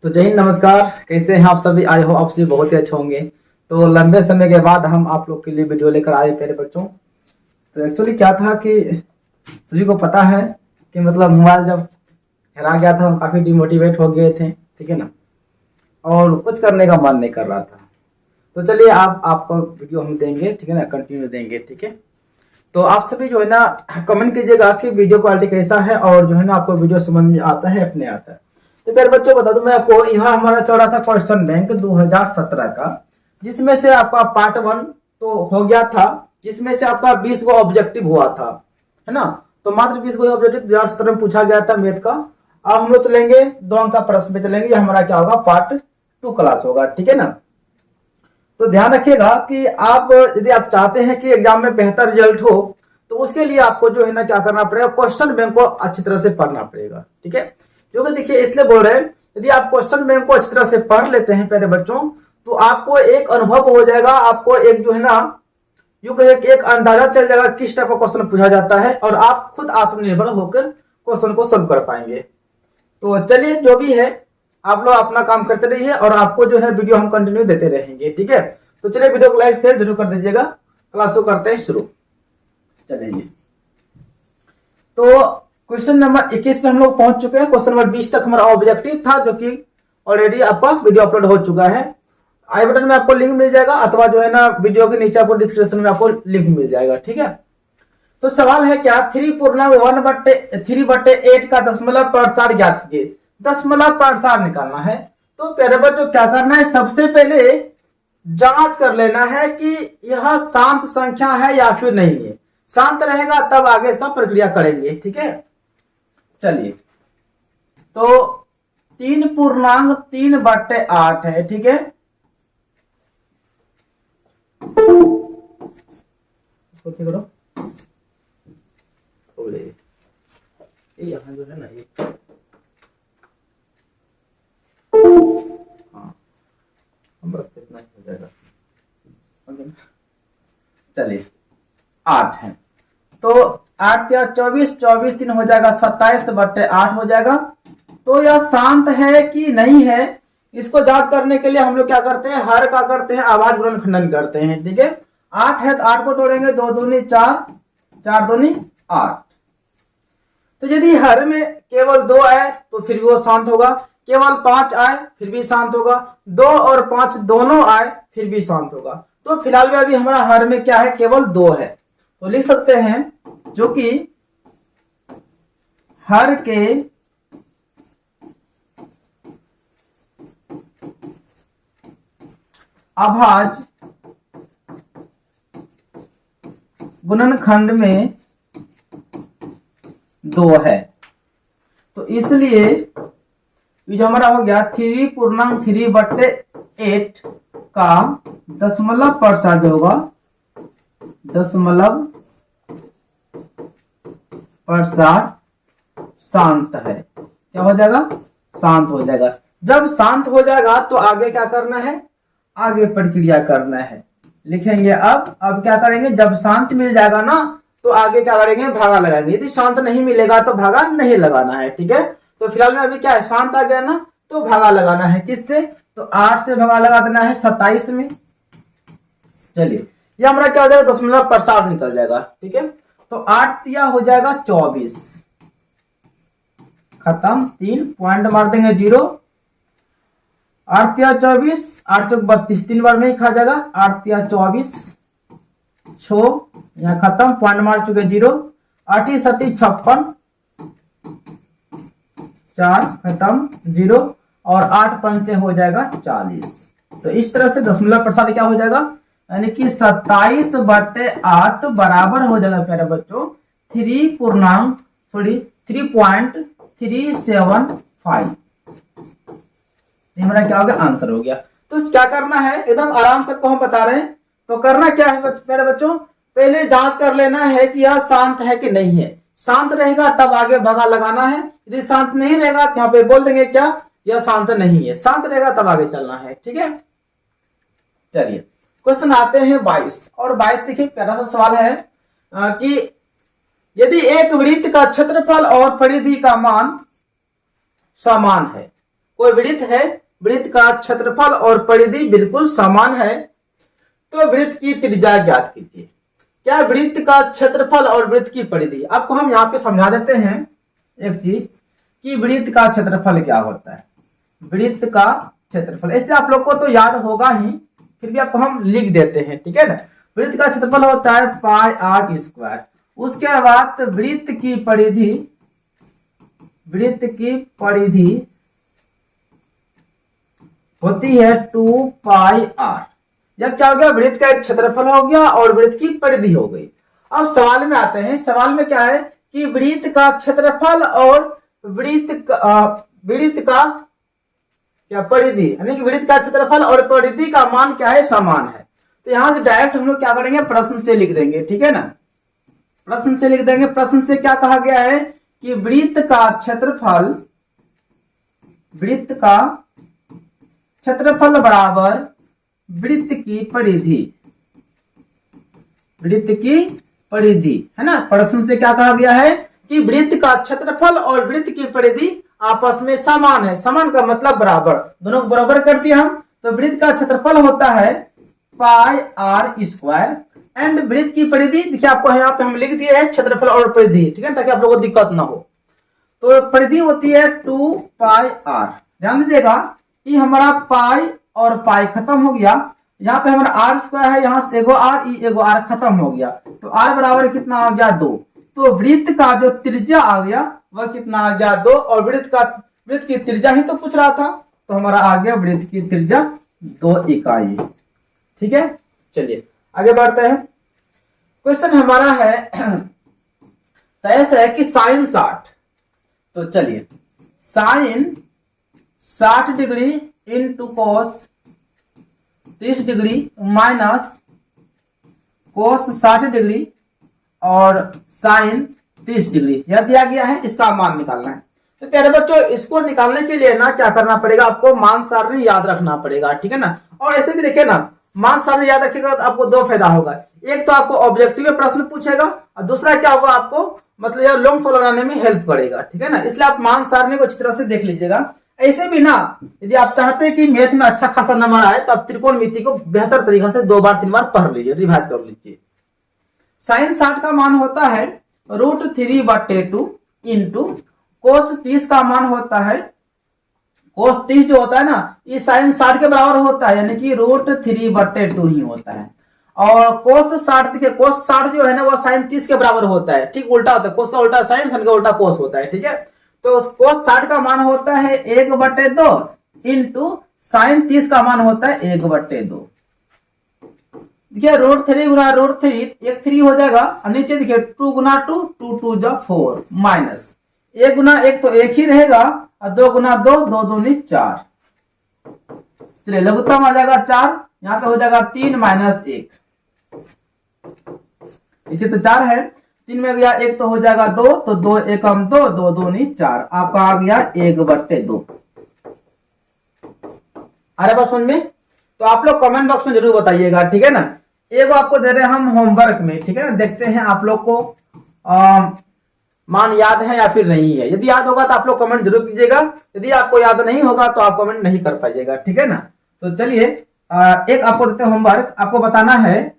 तो जय हिंद, नमस्कार। कैसे हैं आप सभी? आई हो आप सभी बहुत ही अच्छे होंगे। तो लंबे समय के बाद हम आप लोग के लिए वीडियो लेकर आए प्यारे बच्चों। तो एक्चुअली क्या था कि सभी को पता है कि मतलब मोबाइल जब हेरा गया था हम काफ़ी डिमोटिवेट हो गए थे, ठीक है ना, और कुछ करने का मन नहीं कर रहा था। तो चलिए आपको वीडियो हम देंगे, ठीक है ना, कंटिन्यू देंगे, ठीक है। तो आप सभी जो है ना कमेंट कीजिएगा कि वीडियो क्वालिटी कैसा है और जो है ना आपको वीडियो समझ में आता है अपने आता है। तो प्यारे बच्चों बता दूं मैं आपको, यहाँ हमारा चल रहा था क्वेश्चन बैंक 2017 का, जिसमें से आपका पार्ट 1 तो हो गया था, जिसमें से आपका 20 गो ऑब्जेक्टिव हुआ था, है ना। तो मात्र 20 गो ऑब्जेक्टिव 2017 में पूछा गया था मैथ का। अब हम लोग चलेंगे 2 अंक का प्रश्न पे चलेंगे। हमारा क्या होगा, पार्ट 2 क्लास होगा, ठीक है ना। तो ध्यान रखिएगा कि आप यदि आप चाहते हैं कि एग्जाम में बेहतर रिजल्ट हो तो उसके लिए आपको जो है ना क्या करना पड़ेगा, क्वेश्चन बैंक को अच्छी तरह से पढ़ना पड़ेगा, ठीक है। क्योंकि देखिए इसलिए बोल रहे हैं, यदि आप क्वेश्चन बैंक को अच्छी तरह से पढ़ लेते हैं प्यारे बच्चों, तो आपको एक अनुभव हो जाएगा, आपको एक जो है ना यूं कहे एक अंदाजा चल जाएगा किस टाइप का क्वेश्चन पूछा जाता है, और आप खुद आत्मनिर्भर होकर क्वेश्चन को सॉल्व कर पाएंगे। तो चलिए जो भी है आप लोग अपना काम करते रहिए और आपको जो है वीडियो हम कंटिन्यू देते रहेंगे, ठीक है। तो चलिए वीडियो को लाइक शेयर जरूर कर दीजिएगा। क्लास को करते हैं शुरू, चलिए। तो क्वेश्चन नंबर 21 पे हम लोग पहुंच चुके हैं। क्वेश्चन नंबर 20 तक हमारा ऑब्जेक्टिव था, जो कि ऑलरेडी आपका वीडियो अपलोड हो चुका है। आई बटन में आपको लिंक मिल जाएगा, अथवा जो है ना वीडियो के नीचे आपको डिस्क्रिप्शन में आपको लिंक मिल जाएगा, ठीक है। तो सवाल है क्या, 3/1/3/8 का दशमलव प्रसार ज्ञात कीजिए। दशमलव प्रसार निकालना है। तो प्यारे बच्चों क्या करना है, सबसे पहले जांच कर लेना है कि यह शांत संख्या है या फिर नहीं है। शांत रहेगा तब आगे इसका प्रक्रिया करेंगे, ठीक है। चलिए, तो 3/3/8 है, ठीक है। इसको क्या करो, यहाँ जो है ना ये, हाँ बस इतना ही हो जाएगा। चलिए 8 है, तो 8 या 24, 24 3 हो जाएगा 27/8 हो जाएगा। तो यह शांत है कि नहीं है, इसको जांच करने के लिए हम लोग क्या करते हैं, हर का करते हैं आवाज गुणनखंडन करते हैं, ठीक है। 8 है तो 8 को तोड़ेंगे, 2 दूनी 4, 4 दूनी 8। तो यदि हर में केवल 2 आए तो फिर भी वो शांत होगा, केवल 5 आए फिर भी शांत होगा, 2 और 5 दोनों आए फिर भी शांत होगा। तो फिलहाल में अभी हमारा हर में क्या है, केवल 2 है। तो लिख सकते हैं जो कि हर के अभाज्य गुणनखंड में 2 है। तो इसलिए जो हमारा हो गया 3/3/8 का दशमलव प्रसार जो होगा, दशमलव प्रसार शांत है। क्या हो जाएगा, शांत हो जाएगा। जब शांत हो जाएगा तो आगे क्या करना है, आगे प्रक्रिया करना है। लिखेंगे अब क्या करेंगे, जब शांत मिल जाएगा ना तो आगे क्या करेंगे, भागा लगाएंगे। यदि शांत नहीं मिलेगा तो भागा नहीं लगाना है, ठीक है। तो फिलहाल में अभी क्या है, शांत आ गया ना तो भागा लगाना है। किससे, तो 8 से भागा लगा देना है 27 में। चलिए ये हमारा क्या हो जाएगा, दशमलव प्रसार निकल जाएगा, ठीक है। तो 8 तिया हो जाएगा 24, खत्म। 3 पॉइंट मार देंगे 0, 8 तिया 24, 8 चौक 32, 3 बार में ही खा जाएगा। 8 तिया 24, 6 यहाँ खत्म, पॉइंट मार चुके 0। 8 7 56, 4 खत्म 0, और 8 पंचे हो जाएगा 40। तो इस तरह से दशमलव प्रसार क्या हो जाएगा, यानी कि 27/8 बराबर हो जाएगा प्यारे बच्चों 3.375। हमारा क्या हो गया, आंसर हो गया। तो क्या करना है, एकदम आराम से आपको हम बता रहे हैं। तो करना क्या है मेरे बच्चों, पहले जांच कर लेना है कि यह शांत है कि नहीं है। शांत रहेगा तब आगे भगा लगाना है। यदि शांत नहीं रहेगा तो यहाँ पे बोल देंगे क्या, यह शांत नहीं है। शांत रहेगा तब आगे चलना है, ठीक है। चलिए क्वेश्चन आते हैं 22, और 22 देखिए प्यारा सा सवाल है कि यदि एक वृत्त का क्षेत्रफल और परिधि का मान समान है कोई वृत्त है, वृत्त का क्षेत्रफल और परिधि बिल्कुल समान है, तो वृत्त की त्रिज्या ज्ञात कीजिए। क्या वृत्त का क्षेत्रफल और वृत्त की परिधि, आपको हम यहाँ पे समझा देते हैं एक चीज कि वृत्त का क्षेत्रफल क्या होता है। वृत्त का क्षेत्रफल ऐसे आप लोग को तो याद होगा ही, फिर भी आपको हम लिख देते हैं, ठीक है ना। वृत्त का क्षेत्रफल होता है पाई आर स्क्वायर। उसके बाद वृत्त की परिधि, वृत्त की परिधि होती है 2 पाई आर। यह क्या हो गया, वृत्त का एक क्षेत्रफल हो गया और वृत्त की परिधि हो गई। अब सवाल में आते हैं, सवाल में क्या है कि वृत्त का क्षेत्रफल और वृत्त का क्या परिधि, यानी कि वृत्त का क्षेत्रफल और परिधि का मान क्या है, समान है। तो यहां से डायरेक्ट हम लोग क्या करेंगे, प्रश्न से लिख देंगे, ठीक है ना। प्रश्न से लिख देंगे। प्रश्न से क्या कहा गया है कि वृत्त का क्षेत्रफल, वृत्त का क्षेत्रफल बराबर वृत्त की परिधि, वृत्त की परिधि, है ना। प्रश्न से क्या कहा गया है कि वृत्त का क्षेत्रफल और वृत्त की परिधि आपस में समान है। समान का मतलब बराबर, दोनों को बराबर कर दिया हम, तो वृत्त का क्षेत्रफल होता है पाई आर स्क्वायर एंड वृत्त की परिधि, देखिए आपको यहाँ पे हम लिख दिए हैं क्षेत्रफल और परिधि, ठीक है, ताकि आप लोगों को दिक्कत ना हो। तो परिधि होती है 2 पाई आर। ध्यान दीजिएगा, ये हमारा पाई और पाई खत्म हो गया, यहाँ पे हमारा आर स्क्वायर है, यहाँ से एगो आर, एगो आर खत्म हो गया, तो आर बराबर कितना आ गया 2। तो वृत्त का जो त्रिज्या आ गया वह कितना आ गया 2, और वृत्त की त्रिज्या ही तो पूछ रहा था, तो हमारा आ गया वृत्त की त्रिज्या 2 इकाई, ठीक है। चलिए आगे बढ़ते हैं। क्वेश्चन हमारा है तो ऐसा है कि साइन 60, तो चलिए sine 60 degree into cos 30 degree minus cos 60 degree और साइन 30 डिग्री, यह दिया गया है, इसका मान निकालना है। तो प्यारे बच्चों, इसको निकालने के लिए ना क्या करना पड़ेगा, आपको मान सारणी याद रखना पड़ेगा, ठीक है ना। और ऐसे भी देखिए ना, मान सारणी याद रखिएगा तो आपको दो फायदा होगा। एक तो आपको ऑब्जेक्टिव प्रश्न पूछेगा और दूसरा क्या होगा, आपको मतलब यह लॉन्ग सॉल्व बनाने में हेल्प करेगा, ठीक है ना। इसलिए आप मान सारणी को अच्छी तरह से देख लीजिएगा। ऐसे भी ना, यदि आप चाहते हैं कि मैथ में अच्छा खासा नंबर आए तो आप त्रिकोणमिति को बेहतर तरीके से 2 बार 3 बार पढ़ लीजिए, रिवाइज कर लीजिए। साइन 60 का मान होता है √3/2 इंटू कोस 30 का मान होता है, कोस 30 जो होता है ना, ये साइन 60 के बराबर होता है, यानी कि √3/2 ही होता है। और कोस 60, देखिए कोस 60 जो है ना वह साइन 30 के बराबर होता है, ठीक उल्टा होता है, कोस का उल्टा साइन, साइन का उल्टा कोस होता है, ठीक है। तो कोस 60 का मान होता है 1/2 इंटू साइन 30 का मान होता है 1/2। देखिए √3 गुना √3, एक 3 हो जाएगा, और नीचे देखिए 2 गुना 2, 2 2 जा 4 माइनस 1 गुना 1 तो 1 ही रहेगा, और 2 गुना 2, 2 दूनी 4। चलिए लघुत्तम आ जाएगा 4, यहाँ पे हो जाएगा 3 माइनस 1, नीचे तो 4 है, 3 में गया 1 तो हो जाएगा 2, तो 2 1 2, 2 दूनी 4, आपका आ गया 1/2। अरे बस समझ में, तो आप लोग कमेंट बॉक्स में जरूर बताइएगा, ठीक है ना। एक आपको दे रहे हैं हम होमवर्क में, ठीक है ना, देखते हैं आप लोग को मान याद है या फिर नहीं है। यदि याद होगा तो आप लोग कमेंट जरूर कीजिएगा, यदि आपको याद नहीं होगा तो आप कमेंट नहीं कर पाइएगा, ठीक है ना। तो चलिए एक आपको देते हैं होमवर्क, आपको बताना है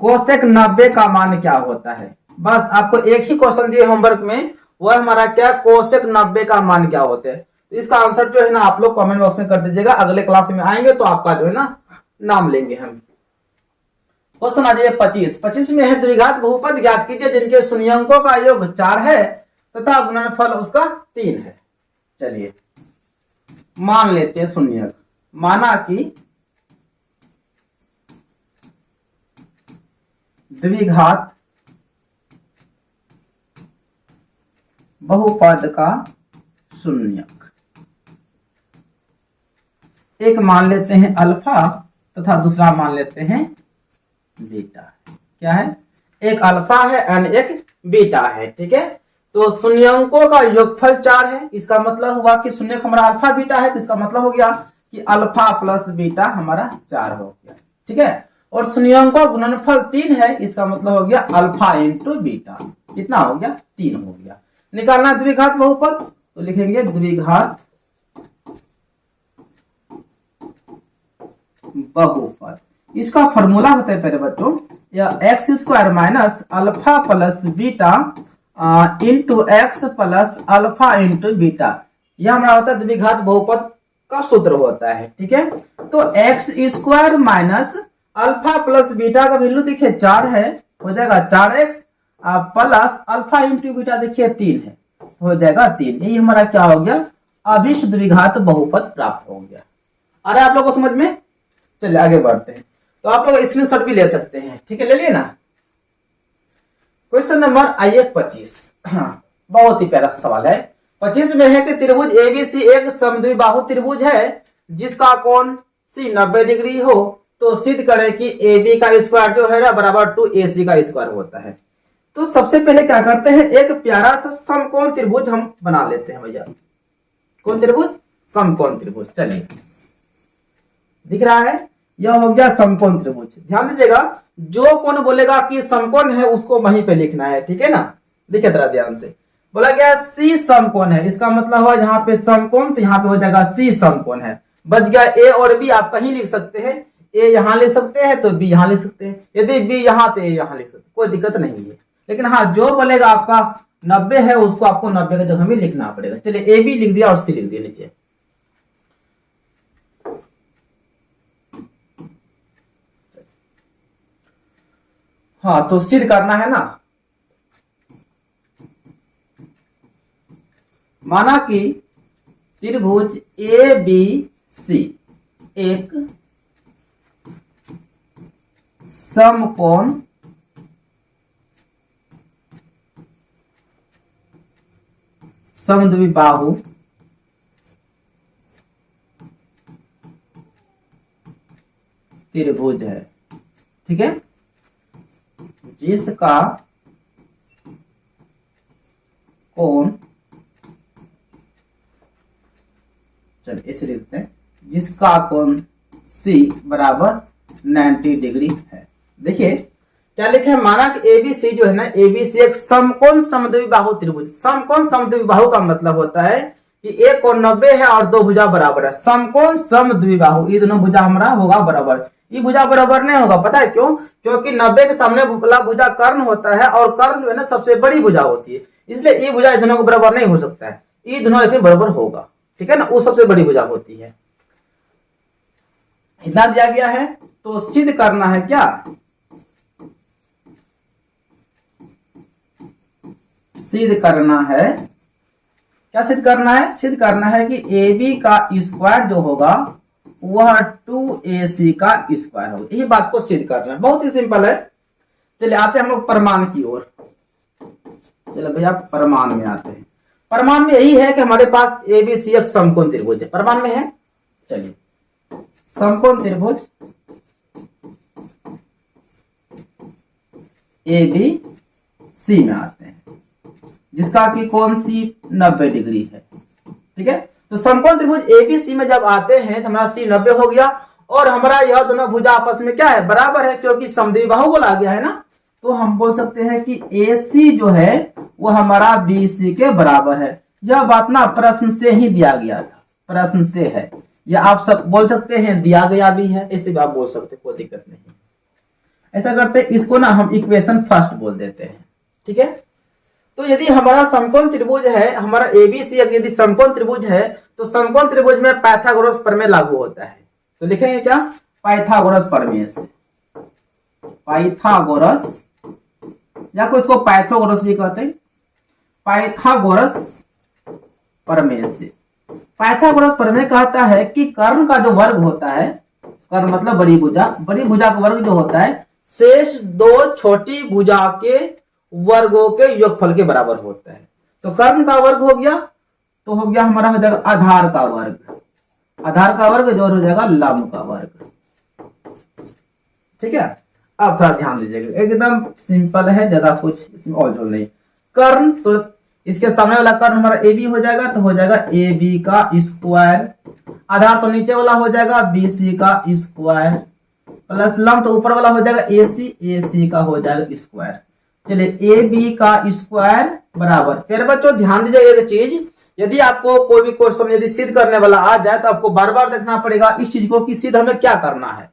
कोसेक 90 का मान क्या होता है। बस आपको एक ही क्वेश्चन दिए होमवर्क में, वह हमारा क्या, कोसेक 90 का मान क्या होता है। तो इसका आंसर जो है ना आप लोग कमेंट बॉक्स में कर दीजिएगा, अगले क्लास में आएंगे तो आपका जो है ना नाम लेंगे हम। क्वेश्चन आ जाइए 25 में है द्विघात बहुपद ज्ञात कीजिए जिनके शून्यंकों का योग 4 है तथा गुणनफल उसका 3 है। चलिए मान लेते हैं शून्यक, माना कि द्विघात बहुपद का शून्यक, एक मान लेते हैं अल्फा तथा दूसरा मान लेते हैं बीटा। क्या है, एक अल्फा है एंड एक बीटा है, ठीक है। तो शून्यंकों का योगफल 4 है, इसका मतलब हुआ कि शून्यक हमारा अल्फा बीटा है, तो इसका मतलब हो गया कि अल्फा प्लस बीटा हमारा 4 हो गया, ठीक है। और शून्यंकों का गुणनफल 3 है, इसका मतलब हो गया अल्फा इंटू बीटा, कितना हो गया 3 हो गया। निकालना द्विघात बहुपद, तो लिखेंगे द्विघात बहुपद। इसका फॉर्मूला होता है पहले बच्चों, या x square minus alpha plus beta into x plus alpha into beta, यह हमारा होता है द्विघात बहुपद का सूत्र होता है। ठीक है, तो x square minus alpha plus beta का वैल्यू देखिए 4 है, हो जाएगा 4x plus alpha into beta देखिए 3 है, हो जाएगा 3। यही हमारा क्या हो गया, अभिष्ट द्विघात बहुपद प्राप्त हो गया। आ रहा है आप लोगों को समझ में? चलिए आगे बढ़ते हैं। तो आप लोग स्क्रीनशॉट भी ले सकते हैं, ठीक है, ले लिए ना। क्वेश्चन नंबर आइए 25। हाँ, बहुत ही प्यारा सवाल है। 25 में है कि त्रिभुज एबीसी एक समद्विबाहु त्रिभुज है जिसका कोण सी 90 डिग्री हो, तो सिद्ध करें कि AB का स्क्वायर जो है ना बराबर 2AC का स्क्वायर होता है। तो सबसे पहले क्या करते हैं, एक प्यारा सा समकोण त्रिभुज हम बना लेते हैं भैया। कौन त्रिभुज? समकोण त्रिभुज। चलिए, दिख रहा है, यह हो गया समकोण त्रिभुज। ध्यान दीजिएगा, जो कोण बोलेगा कि समकोण है उसको वहीं पे लिखना है, ठीक है ना। देखिए जरा ध्यान से, बोला गया C समकोण है, इसका मतलब हुआ यहाँ पे समकोण, तो यहाँ पे हो जाएगा C समकोण है। बच गया A और B, आप कहीं लिख सकते हैं, A यहाँ लिख सकते हैं तो B यहाँ लिख सकते हैं, यदि B यहाँ तो A यहाँ लिख सकते हैं, कोई दिक्कत नहीं है। लेकिन हाँ, जो बोलेगा आपका 90 है उसको आपको 90 की जगह में लिखना पड़ेगा। चलिए AB लिख दिया और C लिख दिया नीचे। हाँ, तो सिद्ध करना है ना। माना कि त्रिभुज ABC एक समकोण समद्विबाहु त्रिभुज है, ठीक है, जिसका कोण, चलिए इसे लिखते हैं, जिसका कोण C बराबर 90 डिग्री है। देखिए क्या लिखे हैं, माना कि ABC जो है ना, ABC एक समकोण समद्विबाहु त्रिभुज। समकोण समद्विबाहु का मतलब होता है कि एक कोण 90 है और दो भुजा बराबर है। समकोण समद्विबाहु, ये दोनों भुजा हमारा होगा बराबर। ये भुजा बराबर नहीं होगा, पता है क्यों? क्योंकि 90 के सामने वाला भुजा कर्ण होता है और कर्ण जो है ना सबसे बड़ी भुजा होती है, इसलिए ये भुजा दोनों को बराबर नहीं हो सकता है, ये दोनों लेकिन बराबर होगा, ठीक है ना, वो सबसे बड़ी भुजा होती है। इतना दिया गया है, तो सिद्ध करना है क्या, सिद्ध करना है, क्या सिद्ध करना है? सिद्ध करना है कि AB का स्क्वायर जो होगा वह 2AC का स्क्वायर होगा। यही बात को सिद्ध करना है, बहुत ही सिंपल है। चलिए आते हैं हम लोग प्रमाण की ओर। चलो भैया प्रमाण में आते हैं। प्रमाण में यही है कि हमारे पास ABC एक समकोण त्रिभुज है, प्रमाण में है। चलिए, समकोण त्रिभुज ABC में आते हैं, जिसका कि कोण C 90 डिग्री है, ठीक है। तो समकोण त्रिभुज ABC में जब आते हैं तो हमारा C 90 हो गया और हमारा यह दोनों भुजा आपस में क्या है, बराबर है, क्योंकि समद्विबाहु बोला गया है ना। तो हम बोल सकते हैं कि AC जो है वो हमारा BC के बराबर है। यह बात ना प्रश्न से ही दिया गया था, प्रश्न से है, या आप सब बोल सकते हैं दिया गया भी है, ऐसे भी आप बोल सकते हैं, कोई दिक्कत नहीं। ऐसा करते हैं, इसको ना हम इक्वेशन फर्स्ट बोल देते हैं, ठीक है। तो यदि हमारा समकोण त्रिभुज है, हमारा ABC यदि समकोण त्रिभुज है, तो समकोण त्रिभुज में पाइथागोरस प्रमेय लागू होता है। तो लिखेंगे क्या, पाइथागोरस प्रमेय से, पाइथागोरस, या कोई इसको पाइथागोरस भी कहते हैं, पाइथागोरस प्रमेय से। पाइथागोरस प्रमेय कहता है कि कर्ण का जो वर्ग होता है, कर्ण मतलब बड़ी भुजा, बड़ी भुजा का वर्ग जो होता है शेष दो छोटी भुजा के वर्गों के योगफल के बराबर होता है। तो कर्ण का वर्ग हो गया, तो हो गया हमारा हो जाएगा आधार का वर्ग, आधार का वर्ग जो हो जाएगा लंब का वर्ग, ठीक है। अब थोड़ा ध्यान दीजिएगा, एकदम सिंपल है, ज्यादा कुछ इसमें और नहीं। कर्ण, तो इसके सामने वाला कर्ण हमारा AB हो जाएगा, तो हो जाएगा AB का स्क्वायर, आधार तो नीचे वाला हो जाएगा BC का स्क्वायर, प्लस लंब तो ऊपर वाला हो जाएगा AC का हो जाएगा स्क्वायर। चलिए AB का स्क्वायर बराबर, फिर बच्चों ध्यान दीजिएगा एक चीज, यदि आपको कोई भी क्वेश्चन यदि सिद्ध करने वाला आ जाए तो आपको बार बार देखना पड़ेगा इस चीज को कि सिद्ध हमें क्या करना है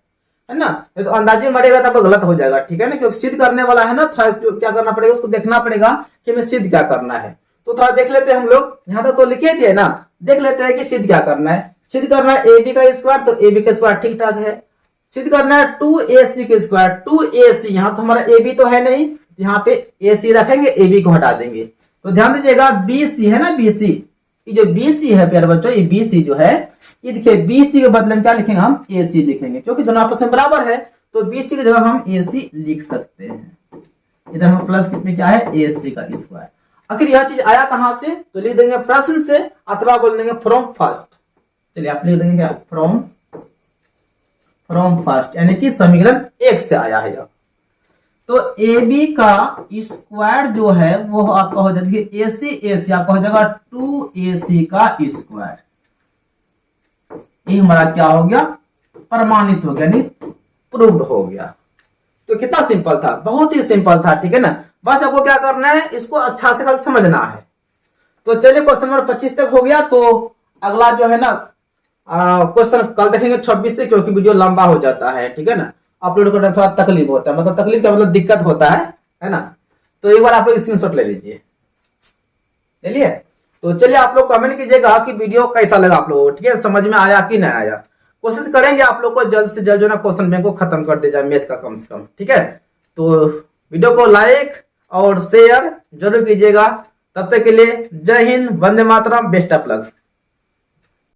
ना। तो अंदाजे मरेगा तब गलत हो जाएगा, ठीक है ना, क्योंकि सिद्ध करने वाला है ना, थोड़ा क्या करना पड़ेगा, उसको देखना पड़ेगा कि हमें सिद्ध क्या करना है। तो थोड़ा देख लेते हैं हम लोग, यहाँ तक तो लिखे दिए ना, देख लेते हैं कि सिद्ध क्या करना है। सिद्ध करना है AB का स्क्वायर, तो AB का स्क्वायर ठीक ठाक है। सिद्ध करना है 2AC का स्क्वायर, 2AC, यहाँ तो हमारा AB तो है नहीं, यहाँ पे AC रखेंगे, AB को हटा देंगे। तो ध्यान दीजिएगा BC है ना, BC, ये जो BC है प्यारे बच्चों, ये BC जो है, ये देखिए BC के बदले में क्या लिखेंगे, हम AC लिखेंगे, क्योंकि दोनों आपस में बराबर है, तो BC की जगह हम AC लिख सकते हैं। इधर हम प्लस में क्या है, AC का स्क्वायर। आखिर यह चीज आया कहां से, तो लिख देंगे प्रश्न से, अथवा बोल देंगे फ्रॉम फर्स्ट। चलिए आप लिख देंगे क्या, फ्रॉम फर्स्ट, यानी कि समीकरण 1 से आया है यह। तो AB का स्क्वायर जो है वो आपका हो जाएगा, देखिए AC आपका हो जाएगा 2AC का स्क्वायर। ये हमारा क्या हो गया, प्रमाणित हो गया, यानी प्रूव्ड हो गया। तो कितना सिंपल था, बहुत ही सिंपल था, ठीक है ना। बस आपको क्या करना है, इसको अच्छा से समझना है। तो चलिए क्वेश्चन नंबर 25 तक हो गया। तो अगला जो है ना क्वेश्चन कल देखेंगे 26 से, क्योंकि वीडियो लंबा हो जाता है, ठीक है ना, अपलोड करने में थोड़ा तकलीफ होता है, मतलब तकलीफ क्या मतलब दिक्कत होता है ना। तो एक बार आप लोग स्क्रीनशॉट ले लीजिए, चलिए। तो चलिए आप लोग कमेंट कीजिएगा कि वीडियो कैसा लगा आप लोगों को, ठीक है, समझ में आया कि नहीं आया। कोशिश करेंगे आप लोग को जल्द से जल्द जो ना क्वेश्चन बैंक को खत्म कर दे जाए, मैथ का कम से कम, ठीक है। तो वीडियो को लाइक और शेयर जरूर कीजिएगा। तब तक के लिए जय Hind, Vande Mataram, best of luck.